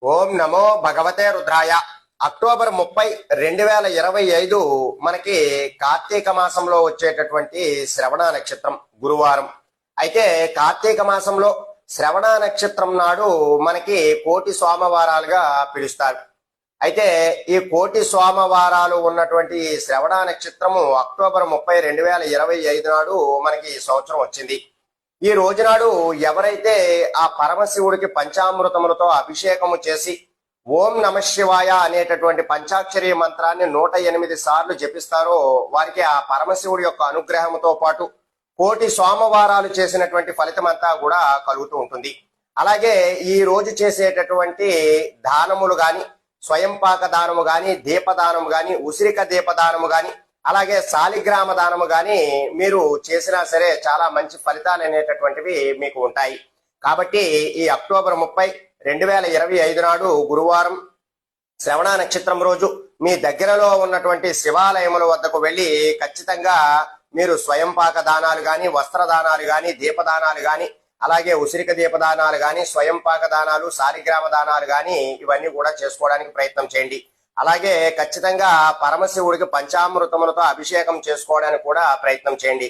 ఓం నమో భగవతే రుద్రాయ. అక్టోబర్ 30, 2025 మనకి కార్తీక మాసంలో వచ్చేటటువంటి శ్రవణ నక్షత్రం గురువారం. అయితే కార్తీక మాసంలో శ్రవణ నక్షత్రం నాడు మనకి కోటి సోమవారాలుగా పిలుస్తారు. అయితే ఈ కోటి సోమవారాలు ఉన్నటువంటి శ్రవణ నక్షత్రము అక్టోబర్ 30, 2025 నాడు మనకి ఈ సంవత్సరం వచ్చింది. ఈ రోజునాడు ఎవరైతే ఆ పరమశివుడికి పంచామృతములతో అభిషేకము చేసి ఓం నమశివాయ అనేటటువంటి పంచాక్షరి మంత్రాన్ని 108 సార్లు జపిస్తారో వారికి ఆ పరమశివుడి యొక్క అనుగ్రహంతో పాటు కోటి సోమవారాలు చేసినటువంటి ఫలితం అంతా కూడా కలుగుతూ ఉంటుంది. అలాగే ఈ రోజు చేసేటటువంటి దానములు గాని, స్వయంపాక దానము గాని, దీపదానము గాని, ఉసిరిక దీపదానము గాని, అలాగే శాలిగ్రామ దానము గాని మీరు చేసినా సరే చాలా మంచి ఫలితాలు అనేటటువంటివి మీకు ఉంటాయి. కాబట్టి ఈ అక్టోబర్ 30, 2025 నాడు గురువారం శ్రవణ నక్షత్రం రోజు మీ దగ్గరలో ఉన్నటువంటి శివాలయముల వద్దకు వెళ్ళి ఖచ్చితంగా మీరు స్వయంపాక దానాలు గాని, వస్త్ర దానాలు గాని, దీపదానాలు గాని, అలాగే ఉసిరిక దీపదానాలు గాని, స్వయంపాక దానాలు, శాలిగ్రామ దానాలు గాని ఇవన్నీ కూడా చేసుకోవడానికి ప్రయత్నం చేయండి. అలాగే ఖచ్చితంగా పరమశివుడికి పంచామృతములతో అభిషేకం చేసుకోవడానికి కూడా ప్రయత్నం చేయండి.